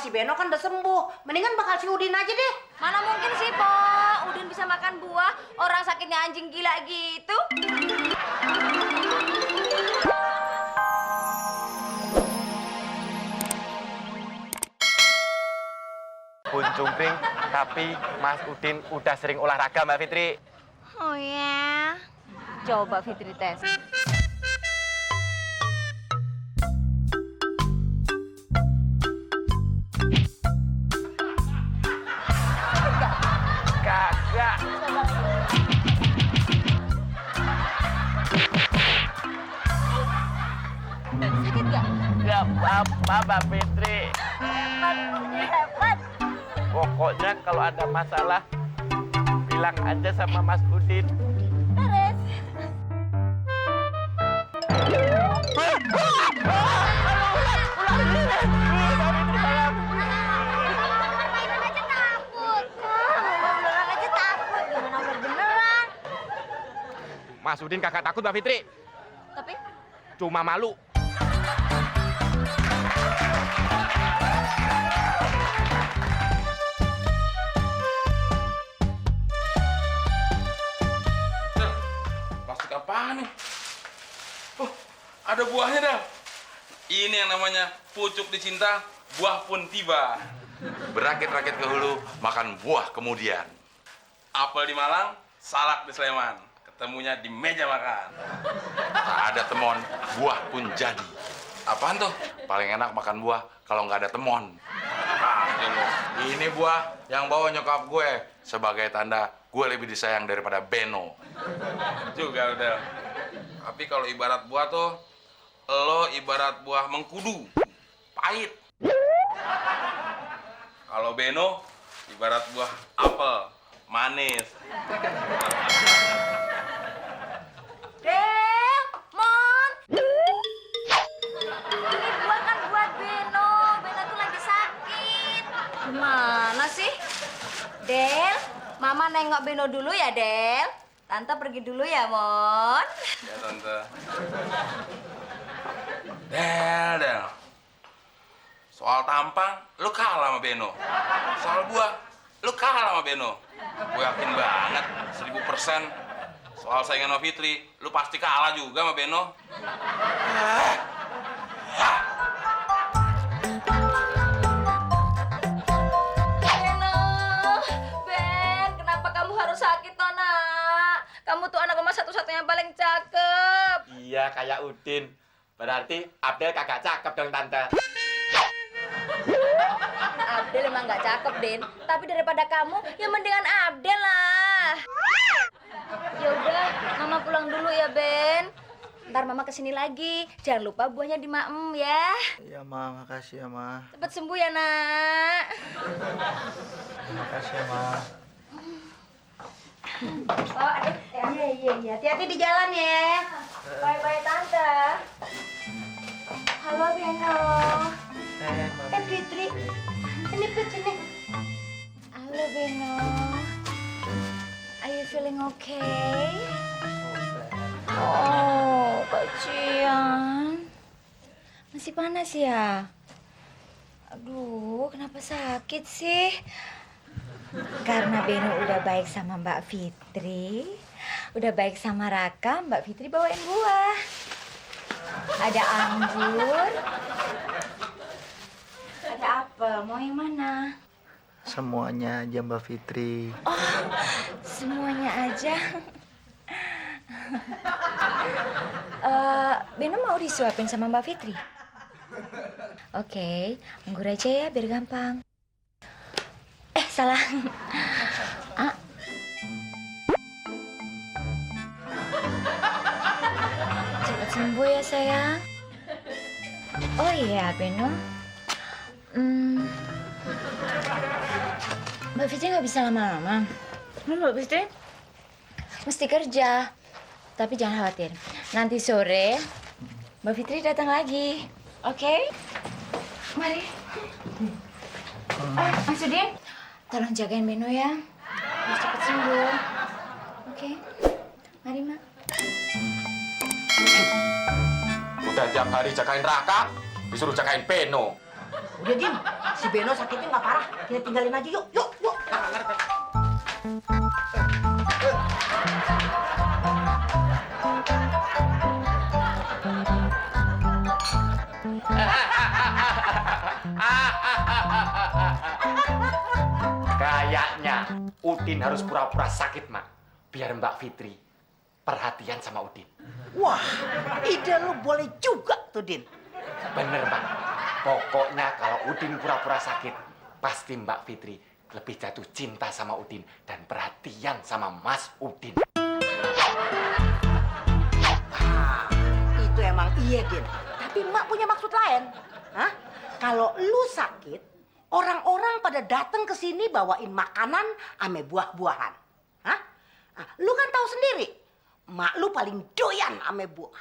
si Beno kan udah sembuh. Mendingan bakal si Udin aja deh. Mana mungkin sih, Po? Udin bisa makan buah, orang sakitnya anjing gila gitu. Pun cungkring, tapi Mas Udin udah sering olahraga, Mbak Fitri. Oh ya? Coba Fitri tes. Kagak. Sakit gak? Gak apa-apa, Mbak Fitri. Hebat. Pokoknya kalau ada masalah, bilang aja sama Mas Udin. Beres. Mas Udin kagak takut, Mbak Fitri. Tapi Cuma malu. Plastik apaan nih? Oh, ada buahnya dah. Ini yang namanya pucuk dicinta, buah pun tiba. Berakit-rakit ke hulu, makan buah kemudian. Apel di Malang, salak di Sleman. Ketemunya di meja makan. Tak ada temon, buah pun jadi. Apaan tuh? Paling enak makan buah kalau nggak ada temon. Ini buah yang bawa nyokap gue sebagai tanda gue lebih disayang daripada Beno. Juga udah. Tapi kalau ibarat buah tuh, lo ibarat buah mengkudu, pahit. Kalau Beno ibarat buah apel, manis. Del, Mon. Ini buah kan buat Beno. Beno tuh lagi sakit. Gimana sih? Del, Mama nengok Beno dulu ya, Del. Tante pergi dulu ya, Mon. Ya, Tante. Del. Soal tampang, lu kalah sama Beno. Soal buah, lu kalah sama Beno. Gue yakin banget, 1000%. Soal saingan sama Fitri, lu pasti kalah juga sama Beno. Beno, Ben, kenapa kamu harus sakit, Nona? Kamu tuh anak emas satu-satunya yang paling cakep. Iya, kayak Udin. Berarti Abdel kagak cakep dong, Tante. Abdel emang nggak cakep, Den. Tapi daripada kamu, ya mendingan Abdel lah. Ya udah, Mama pulang dulu ya, Ben. Ntar Mama kesini lagi. Jangan lupa buahnya dimaem ya. Iya, Ma. Makasih ya, Ma. Cepet sembuh ya, Nak. Makasih ya, Ma. Oh, iya. Hati-hati di jalan ya. Bye-bye, Tante. Halo, Beno. Fitri. Ini sini. Halo, Beno. Are you feeling okay? Oh, kecian. Masih panas ya? Aduh, kenapa sakit sih? Karena Beno udah baik sama Mbak Fitri, udah baik sama Raka, Mbak Fitri bawain buah. Ada anggur, ada apel. Mau yang mana? Semuanya aja, Mbak Fitri. Oh, semuanya aja. Beno mau disuapin sama Mbak Fitri? Oke, anggur aja ya biar gampang. Salah. Cepat sembuh ya, sayang. Oh iya, Beno. Mbak Fitri nggak bisa lama-lama. Mbak Fitri mesti kerja. Tapi jangan khawatir. Nanti sore Mbak Fitri datang lagi. Oke? Mari. Mas Udin, tolong jagain Beno ya. Biar cepat sembuh. Oke? Mari, Mak. Udah tiap hari jagain Raka, disuruh jagain Beno. Udah, Din. Si Beno sakitnya nggak parah. Kita tinggalin aja yuk. Yuk, yuk. Kayaknya Udin harus pura-pura sakit, Mak. Biar Mbak Fitri perhatian sama Udin. Wah, ide lu boleh juga tuh, Din. Bener, Mak. Pokoknya kalau Udin pura-pura sakit, pasti Mbak Fitri lebih jatuh cinta sama Udin dan perhatian sama Mas Udin. Ah, itu emang iya, Din. Tapi emak punya maksud lain. Hah? Kalau lu sakit, orang-orang pada datang ke sini bawain makanan ame buah-buahan. Hah? Ah, lu kan tahu sendiri, emak lu paling doyan ame buah.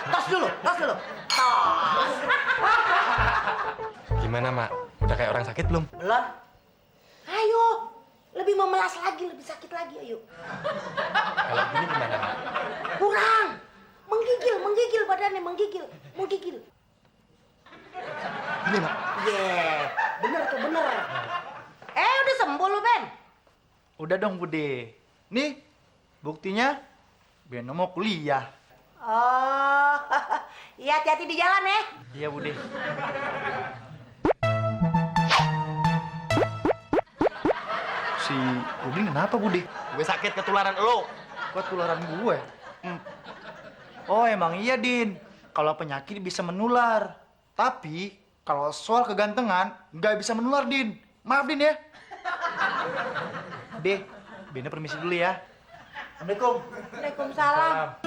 Tos dulu, tos dulu. Tos. Gimana, Mak? Udah kayak orang sakit belum? Belum. Ayo, lebih memelas lagi, lebih sakit lagi, ayo. Kalau gini gimana, Mak? Kurang. Menggigil badannya, menggigil. Gini, Mak. Bener tuh, bener. Udah sembuh lu, Ben. Udah dong, Bude. Nih, buktinya Beno mau kuliah. Oh, iya hati-hati di jalan ya. Iya, Bude. Si Udin kenapa, Bude? Gue sakit ketularan lo. Kok tularan gue? Oh, emang iya, Din. Kalau penyakit bisa menular. Tapi, kalau soal kegantengan, nggak bisa menular, Din. Maaf, Din ya. Deh, Beno permisi dulu ya. Assalamualaikum. Waalaikumsalam.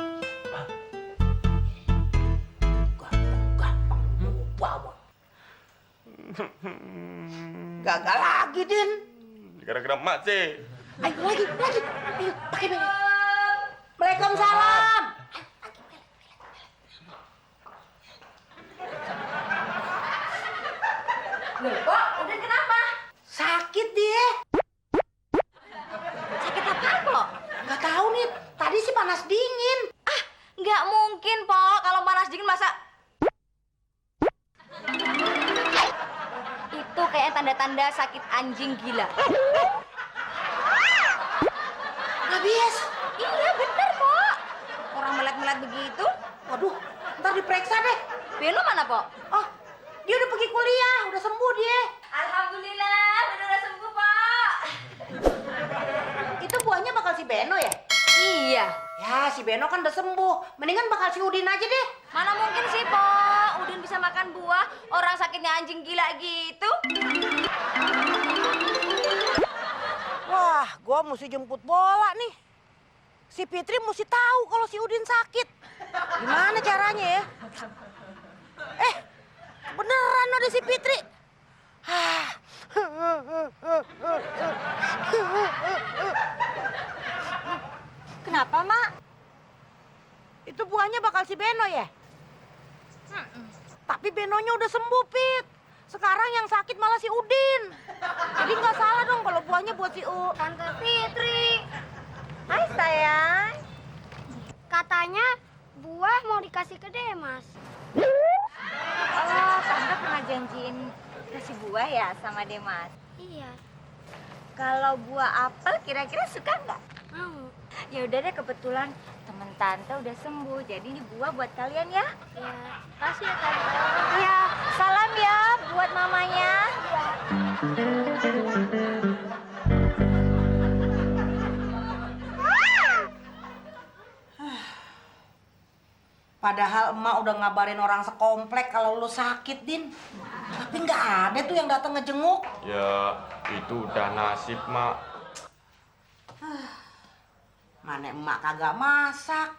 Gampang bawa. Gagal lagi, Din. Gara-gara emak sih. Ayo lagi. Ayo, pakai Ben. Waalaikumsalam. Loh, kok Udin kenapa? Sakit dia. Sakit apaan, Pok? Nggak tahu nih. Tadi sih panas dingin. Ah, nggak mungkin, Pok. Kalau panas dingin masa... Itu kayak tanda-tanda sakit anjing gila. Nggak bias. Iya, bener, Pok. Orang melet-melet begitu. Waduh, ntar diperiksa deh. Beno mana, Pok? Oh, dia udah pergi kuliah. Udah sembuh dia. Alhamdulillah, udah sembuh, Pak. Itu buahnya bakal si Beno ya? Iya. Ya, si Beno kan udah sembuh. Mendingan bakal si Udin aja deh. Mana mungkin sih, Pok? Udin bisa makan buah, orang sakitnya anjing gila gitu. Wah, gua mesti jemput bola nih. Si Fitri mesti tahu kalau si Udin sakit. Gimana caranya ya? Beneran ada si Fitri. Kenapa, Mak? Itu buahnya bakal si Beno ya? Tapi Benonya udah sembuh, Pit. Sekarang yang sakit malah si Udin. Jadi nggak salah dong kalau buahnya buat si Tante Fitri. Hai sayang. Katanya buah mau dikasih ke Demas. Oh, Tante pernah janjiin kasih buah ya sama Demas. Iya, Kalau buah apel kira-kira suka nggak? mau. Ya udah deh, kebetulan temen Tante udah sembuh. Jadi ini buah buat kalian ya. Ya, kasih ya Tante. Ya, salam ya buat mamanya. Padahal emak udah ngabarin orang sekomplek kalau lu sakit, Din. Tapi nggak ada tuh yang datang ngejenguk. Ya, itu udah nasib, Mak. Mana emak kagak masak.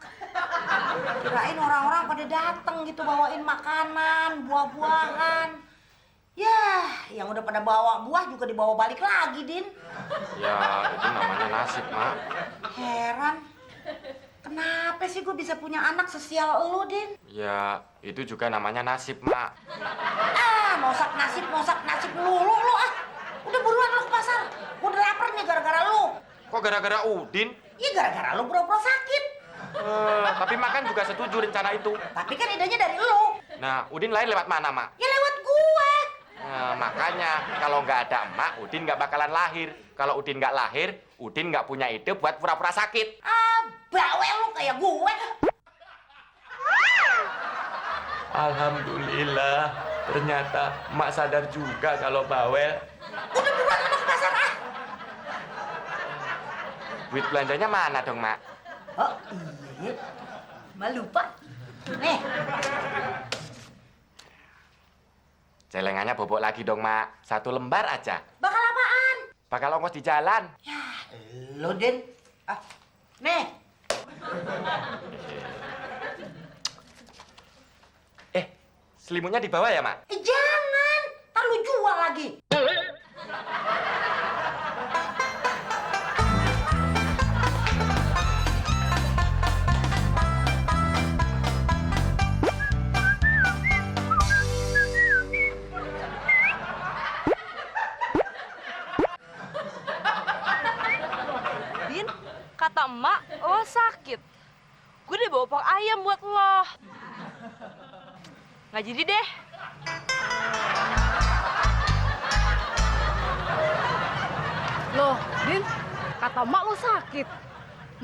Kirain orang-orang pada datang gitu bawain makanan, buah-buahan. Ya, yang udah pada bawa buah juga dibawa balik lagi, Din. Ya, itu namanya nasib, Mak. Heran. Kenapa sih gue bisa punya anak sesial elu, Din? Ya, itu juga namanya nasib, Mak. Mosak nasib lulu lu ah. Udah buruan lu ke pasar. Gue udah lapar nih gara-gara lu. Kok gara-gara Udin? Iya gara-gara lu pura-pura sakit. Tapi Mak kan juga setuju rencana itu. Tapi kan idenya dari lu. Nah, Udin lahir lewat mana, Mak? Ya lewat gue. Nah, makanya kalau nggak ada emak, Udin nggak bakalan lahir. Kalau Udin nggak lahir, Udin nggak punya ide buat pura-pura sakit. Bawel lu kayak gue. Alhamdulillah, ternyata emak sadar juga kalau bawel. Udah buruan lu ke pasar ah. Duit belanjanya mana dong, Mak? Oh iya, Mak lupa. Nih, Celengannya bobok lagi dong, Mak. 1 lembar aja. bakal apaan? Bakal ongkos di jalan. Ya, lo Den. Nih, Selimutnya dibawa ya, Mak? jangan. Ntar lu jual lagi. Din, kata emak, lo sakit. Gue udah bawa pak ayam buat lo. Nggak jadi deh. Loh, Din, kata emak lo sakit.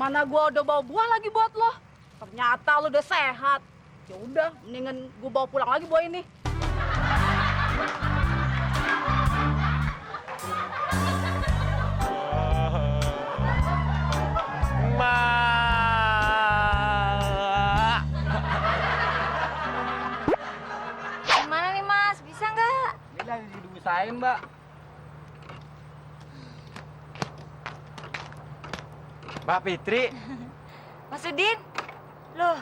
Mana gua udah bawa buah lagi buat lo. Ternyata lo udah sehat. Ya udah, mendingan gua bawa pulang lagi buah ini. Mak. Gimana nih Mas, bisa nggak? Ini lagi diusahain, Mbak. Mbak Fitri, Mas Udin, loh,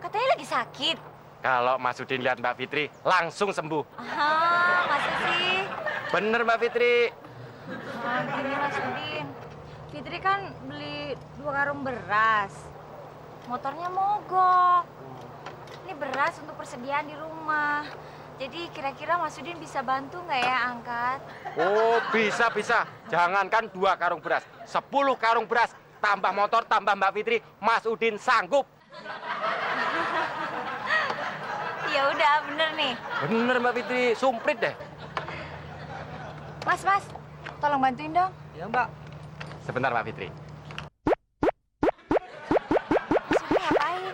katanya lagi sakit. kalau Mas Udin lihat Mbak Fitri, langsung sembuh. Masa sih? Bener, Mbak Fitri. Gini Mas Udin, Fitri kan beli 2 karung beras. Motornya mogok. Ini beras untuk persediaan di rumah. Jadi kira-kira Mas Udin bisa bantu nggak ya angkat? Oh, bisa. Jangankan 2 karung beras, 10 karung beras, tambah motor, tambah Mbak Fitri, Mas Udin sanggup. Ya udah, bener nih. Bener, Mbak Fitri, sumprit deh. Mas, tolong bantuin dong. Ya, Mbak. Sebentar, Mbak Fitri. Mas Udin ngapain?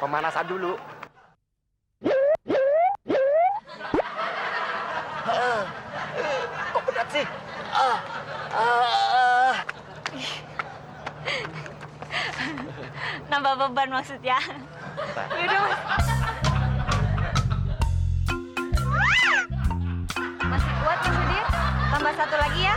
Pemanasan dulu. Kok berat sih? Nambah beban maksudnya. Yaudah Mas. Masih kuat Mas Udin? Tambah 1 lagi ya.